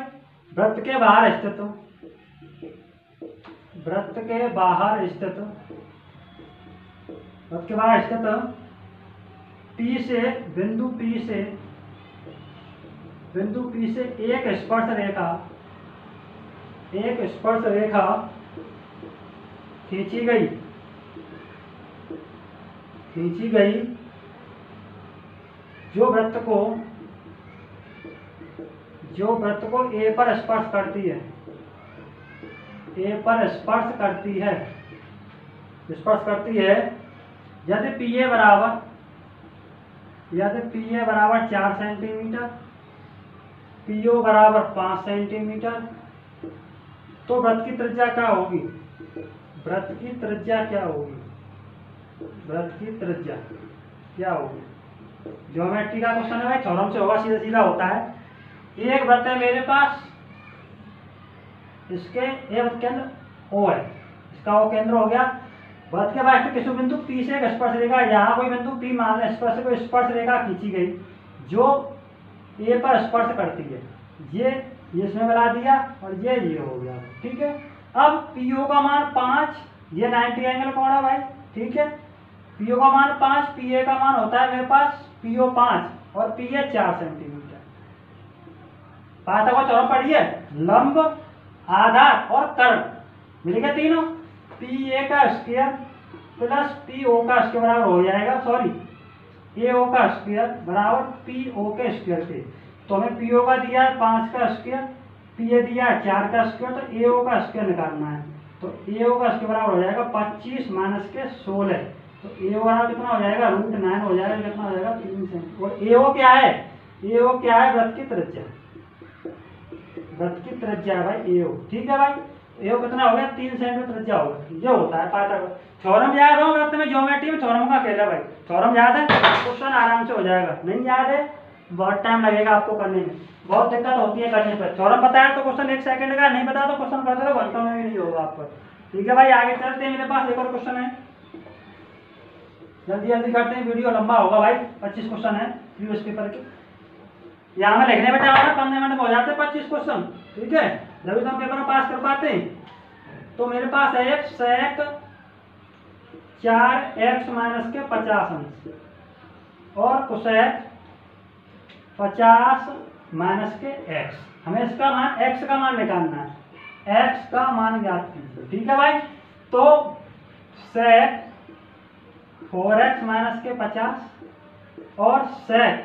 वृत्त के बाहर स्थित P से बिंदु P से एक स्पर्श रेखा खींची गई, जो वृत्त को A पर स्पर्श करती है, यदि PA बराबर 4 सेंटीमीटर, PO बराबर 5 सेंटीमीटर, तो वृत्त की त्रिज्या क्या होगी? ज्योमेट्री का क्वेश्चन है भाई, थ्योरम से होगा, सीधा होता है। एक वृत्त है मेरे पास, इसके एक केंद्र O है, इसका O केंद्र हो गया। वृत्त के बाद किसी बिंदु P से एक स्पर्श रेखा, यहाँ कोई बिंदु P मान लें, स्पर्श रेखा खींची गई जो A पर स्पर्श करती है, ये इसमें मिला दिया और ये हो गया। ठीक है। अब PO का मान 5, ये 90 एंगल कोण है भाई। ठीक है। PO का मान 5, PA का मान होता है मेरे पास PO 5 और PA 4 सेंटीमीटर। पाता को थ्योरम पढ़िए, लंब, आधार और कर्ण मिल गए तीनों, PA का स्क्वायर प्लस PO का स्क्वायर बराबर हो जाएगा, सॉरी AO का स्क्वायर बराबर PO के स्क्वायर के। तो हमें PO का दिया है 5 का स्क्वायर, PA दिया है 4 का स्क्वायर, तो AO का स्क्वायर निकालना है। तो AO का स्क्वायर बराबर हो जाएगा 25 माइनस के 16। तो AO बराबर कितना हो जाएगा? √9 हो जाएगा। कितना हो जाएगा? 3 सेंटीमीटर। और AO क्या है? वृत्त की त्रिज्या है भाई AO। ठीक है भाई। AO कितना हो गया? 3 सेंटीमीटर त्रिज्या होगा। ये होता है पाइथागोरस। थ्योरम याद हो वृत्त में, ज्योमेट्री में थ्योरम का खेल है भाई। थ्योरम याद है, क्वेश्चन आराम से हो जाएगा। नहीं याद है, बहुत टाइम लगेगा आपको करने में, बहुत दिक्कत होती है करने पर। थ्योरम बताया तो क्वेश्चन 1 सेकंड का, नहीं बताया तो क्वेश्चन कर दो, घंटों में भी नहीं होगा आपको। ठीक है भाई, आगे चलते हैं। मेरे पास एक और क्वेश्चन है, जल्दी करते हैं, वीडियो लंबा होगा भाई। 25 क्वेश्चन है प्रीवियस पेपर के, यहाँ में लिखने बेटा 15 मिनट में हो जाते हैं 25 क्वेश्चन। ठीक है, जब तो हम पेपर में पास कर पाते हैं। तो मेरे पास है एक सेक 4x माइनस के 50 अंश और कोसेक 50 माइनस के x। हमें इसका मान x का मान निकालना है, x का मान ज्ञात कीजिए। ठीक है भाई, तो सेक 4x माइनस के 50 और सेक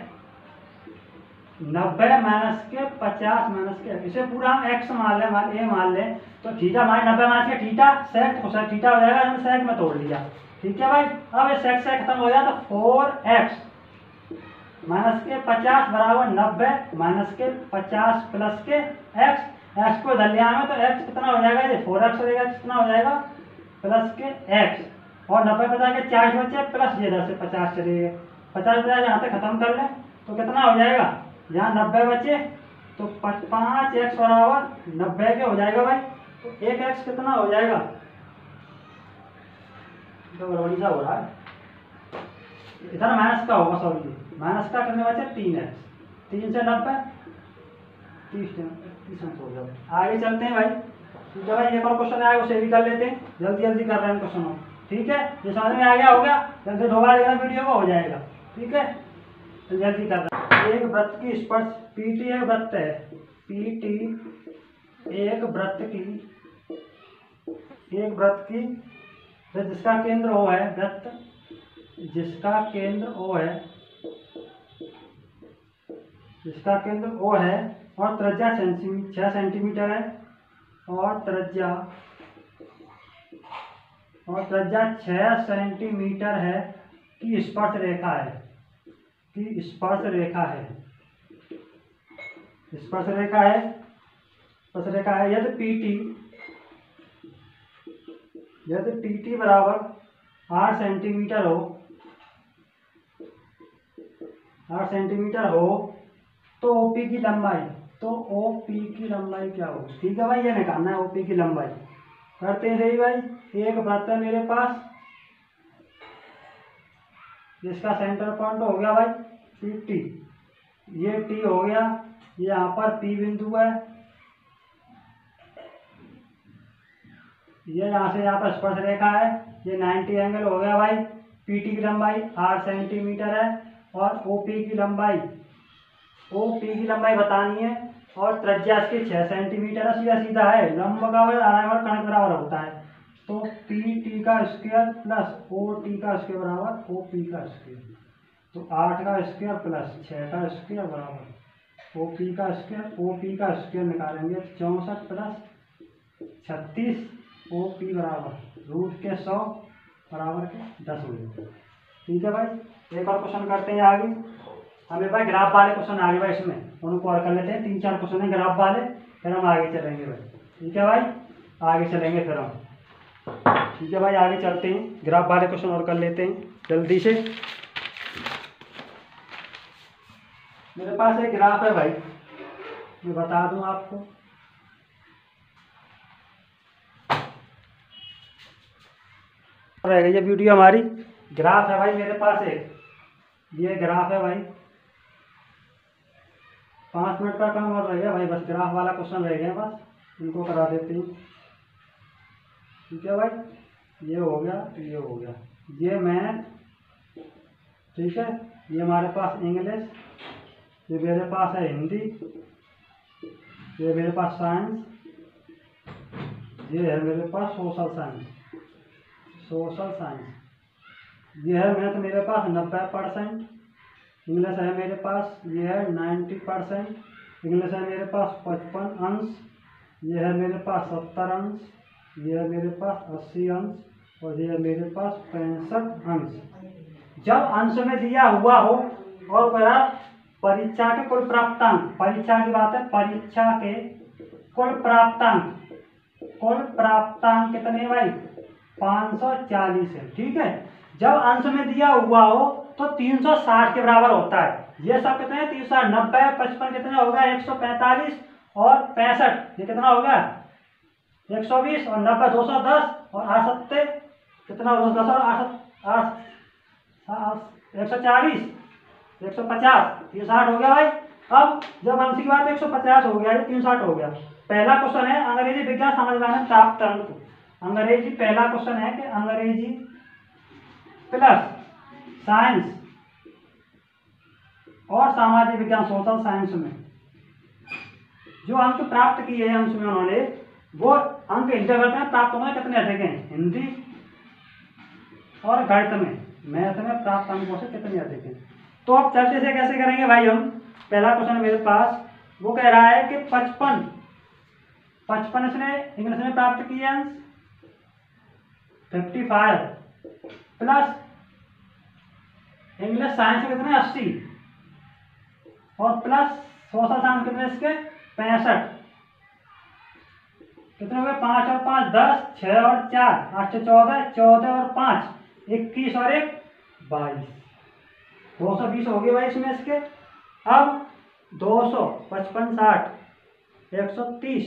90 माइनस के 50 माइनस के, इसे पूरा हम x मान लें, मान a मान लें, तो थीटा हमारे 90 माइनस के थीटा सेक कोसेक थीटा हो जाएगा, हमने सेक में तोड़ लिया। ठीक है भाई, अब ये सेक से खत्म हो जाए तो 4x माइनस के 50 बराबर 90 माइनस के 50 प्लस के x को इधर ले आए तो x कितना हो जाएगा, ये 4x हो जाएगा, कितना हो जाएगा प्लस के x और 90 50 के 40 बचे प्लस ये इधर से 50 चले गए, 50 50 यहाँ तक खत्म कर लें तो कितना हो जाएगा, यहाँ 90 बचे तो 5x बराबर 90 के हो जाएगा भाई। तो 1x कितना हो जाएगा, तो गड़बड़ी सा हो रहा है, इधर माइनस का होगा, सॉरी माइनस का करने बचे 3x, 3 से 90 30 हो गया। आगे चलते हैं भाई। ठीक है भाई, एक और क्वेश्चन आएगा उसे भी कर लेते हैं, जल्दी जल्दी कर रहे हैं क्वेश्चन। ठीक है, ये समझ में आ गया होगा, जल्दी दोबारा देखना वीडियो को हो जाएगा। ठीक है, तो जल्दी कर रहे हैं। एक वृत्त की स्पर्श PT एक वृत्त है, PT एक वृत्त की जिसका केंद्र O है, वृत्त जिसका केंद्र O है, जिसका केंद्र O है और त्रिज्या 6 सेंटीमीटर है और त्रिज्या 6 सेंटीमीटर है की स्पर्श रेखा है, स्पर्श रेखा है यदि PT बराबर 8 सेंटीमीटर हो तो OP की लंबाई क्या होगी। ठीक है भाई, ये निकालना है OP की लंबाई। करते हैं सही भाई, एक वृत्त है मेरे पास जिसका सेंटर पॉइंट हो गया भाई PT, ये T हो गया, यहाँ पर P बिंदु है, ये यहाँ से यहाँ पर स्पर्श रेखा है, ये 90 एंगल हो गया भाई। PT की लंबाई 8 सेंटीमीटर है और OP की लंबाई बतानी है और त्रिज्या इसकी 6 सेंटीमीटर है, सीधा सीधा है, लंब का बराबर कणक बराबर होता है, तो PT का स्क्वायर प्लस OT का स्क्वायर बराबर OP का स्क्वायर, तो 8 का स्क्वायर प्लस 6 का स्क्वायर बराबर OP का स्क्वायर निकालेंगे 64 प्लस 36, OP बराबर रूट के 100 बराबर के 10 हो जाएगा। ठीक है भाई, एक और क्वेश्चन करते हैं आगे। हमें भाई ग्राफ वाले क्वेश्चन आगे भाई, इसमें उनको और कर लेते हैं, 3-4 क्वेश्चन है ग्राफ वाले, फिर हम आगे चलेंगे भाई। ठीक है भाई, आगे चलेंगे फिर हम। ठीक है भाई, आगे चलते हैं, ग्राफ वाले क्वेश्चन और कर लेते हैं जल्दी से। मेरे पास एक ग्राफ है भाई, मैं बता दूं आपको, रहेगा ये वीडियो हमारी। ग्राफ है भाई मेरे पास एक, ये ग्राफ है भाई, 5 मिनट का काम और रहेगा भाई, बस ग्राफ वाला क्वेश्चन रह गया, बस इनको करा देते हैं। ठीक है भाई, ये हो गया, ये हो गया, ये मैथ। ठीक है, ये हमारे पास इंग्लिश, ये मेरे पास है हिंदी, ये मेरे पास साइंस, ये है मेरे पास सोशल साइंस, ये है मैथ मेरे पास 90%, इंग्लिश है मेरे पास, ये है 90%, इंग्लिश है मेरे पास 55 अंश, ये है मेरे पास 70 अंश, ये है मेरे पास 80 अंश और ये है मेरे पास 65 अंश। जब अंश में दिया हुआ हो और बड़ा परीक्षा के कुल प्राप्तांक, परीक्षा की बात है, परीक्षा के कुल प्राप्तांक कितने भाई, 540 है। ठीक है, जब अंश में दिया हुआ हो तो 360 के बराबर होता है। ये सब कितने हैं, 360, 90, 55 कितने हो गया, 145 और 65, ये कितना हो गया 120 और 90 210 और 8 कितना, 210 और 8 140 150, 360 हो गया भाई। अब जब अंश की बात 150 हो गया, ये 360 हो गया। पहला क्वेश्चन है अंग्रेजी विज्ञान समाज प्राप्त अंक। अंग्रेजी, पहला क्वेश्चन है कि अंग्रेजी प्लस साइंस और सामाजिक विज्ञान सोशल साइंस में जो अंक प्राप्त किए हैं अंश में उन्होंने, वो अंक इंटरवल में प्राप्त होंगे कितने अधिक हैं, हिंदी और गणित में, मैथ में प्राप्त अंकों से कितने अधिक हैं। तो अब चलते से कैसे करेंगे भाई हम, पहला क्वेश्चन मेरे पास वो कह रहा है कि 55 इसने इंग्लिश में प्राप्त किए अंश, 55 प्लस इंग्लिश साइंस में कितने 80 और प्लस सोशल साइंस कितने इसके 65, कितने हो गए 5 और 5 10, 6 और 4 8 से 14, 14 और 5 21 और 1 22, 220 हो गए भाई इसमें इसके। अब 200 55 60 130,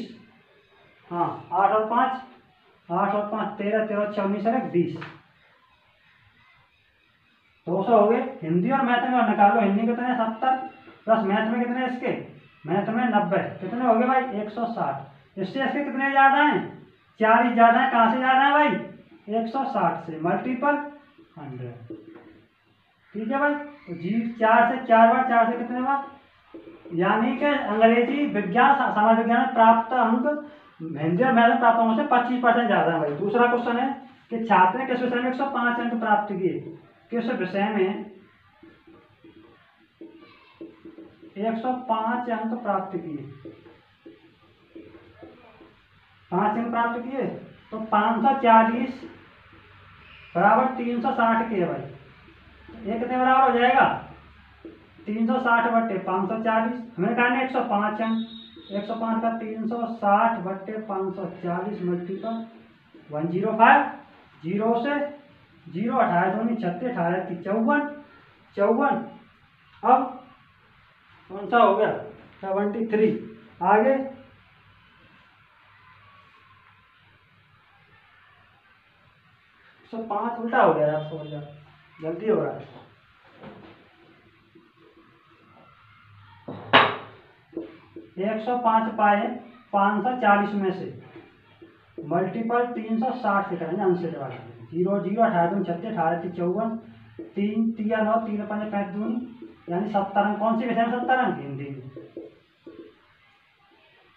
हाँ 8 और 5 13 13 19 और 1 20, 200 हो गए। हिंदी और मैथ में निकालो, हिंदी कितने 70 प्लस मैथ में कितने इसके, मैथ में 90, कितने हो गए भाई 160। इससे इसके कितने ज़्यादा हैं, 40 ज़्यादा है। कहाँ से ज़्यादा है भाई 160 से, मल्टीपल 100। ठीक है भाई, तो जी 4 से 4 बार, 4 से कितने बार, यानी कि अंग्रेजी विज्ञान समाज विज्ञान में प्राप्त अंक हिंदी और मैथ में प्राप्त अंकों से 25% ज़्यादा है भाई। दूसरा क्वेश्चन है कि छात्र ने किस विषय में 105 अंक प्राप्त किए, किस विषय में 105 अंक प्राप्त किए, 5 अंक प्राप्त किए, तो 540 बराबर 360 के है भाई। ये कितने बराबर हो जाएगा 360 बट्टे 540, हमें कहना है 105 अंक, 105 का 360 बट्टे 540 मल्टीपल 105, 0 से 0 28 दूनी 36, 18 की 54, अब कौन सा हो गया 73, आगे 105 उल्टा हो गया यार, समझ जाओ गलती हो रहा है। 105 पाए 540 में से मल्टीपल 360 से करेंगे, अंश से डिवाइड करेंगे, 0 0 18 दूनी 36, 18 की 54, 3 3 9 3 5 5 दूनी, यानी 70 अंक। कौन सी विषय में 70 अंक, हिंदी में।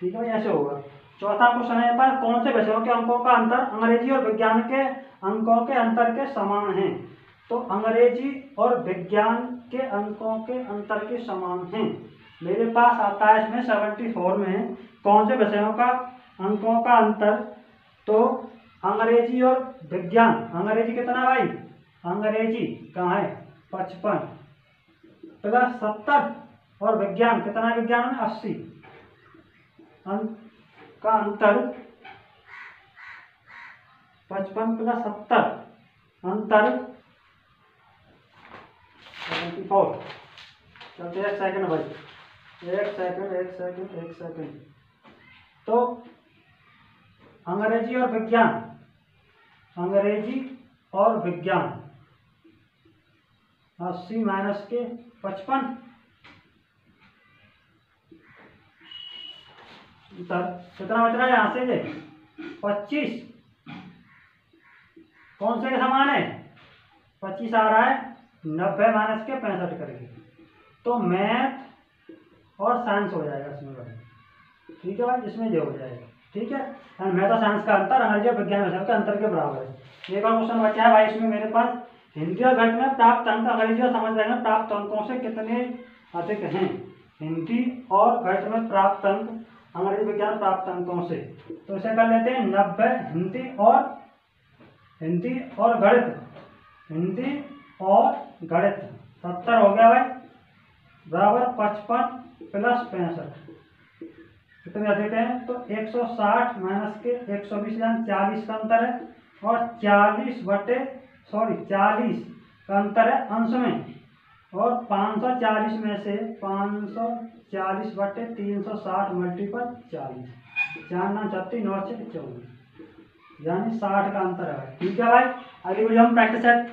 ठीक है भाई, ऐसे होगा। चौथा क्वेश्चन है पर कौन से विषयों के अंकों का अंतर अंग्रेजी और विज्ञान के अंकों के अंतर के समान है। तो अंग्रेजी और विज्ञान के अंकों के अंतर के समान हैं। मेरे पास आता है इसमें 74 में कौन से विषयों का अंकों का अंतर, तो अंग्रेजी और विज्ञान, अंग्रेजी कितना भाई, अंग्रेजी कहाँ है 55 प्लस 70 और विज्ञान कितना है, विज्ञान में 80 का अंतर, 55 प्लस 70 अंतर 74। चलते एक सेकंड भाई, एक सेकंड। तो अंग्रेजी और विज्ञान, अंग्रेजी और विज्ञान 80 माइनस के 55, कितना बच रहा है यहाँ से 25, कौन से के समान है 25 आ रहा है, 90 माइनस के 65 करेंगे, तो मैथ और साइंस हो जाएगा इसमें भाई। ठीक है भाई, इसमें ये हो जाएगा। ठीक है, मैथ और साइंस का अंतर अंग्रेजी और विज्ञान विषय के अंतर के बराबर है। एक और क्वेश्चन बचा है भाई इसमें मेरे पास, हिंदी और गणित में प्राप्त अंक अंग्रेजी और समझ में प्राप्त अंकों से कितने अधिक हैं। हिंदी और गणित में प्राप्त अंक अंग्रेजी विज्ञान प्राप्त अंकों से, तो इसे कर लेते हैं 90 हिंदी और गणित, हिंदी और गणित 70 हो गया भाई, बराबर 55 प्लस 65 कितने अधिक हैं, तो 160 माइनस के 120 यानी 40 का अंतर है, और 40 का अंतर है अंश में, और 540 में से 540 बटे 360 मल्टीपल 40, 4 9 36 9 6 24, यानी 60 का अंतर है। ठीक है भाई, अगली वीडियो हम प्रैक्टिस सेट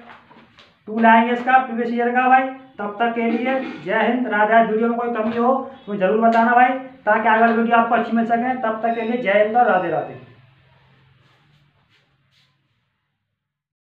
2 लाएंगे इसका प्रीवियस ईयर का भाई। तब तक के लिए जय हिंद, राधे। वीडियो में कोई कमी हो तो जरूर बताना भाई, ताकि आगे वाली वीडियो आपको अच्छी मिल सके। तब तक के लिए जय हिंद और राधे राधे।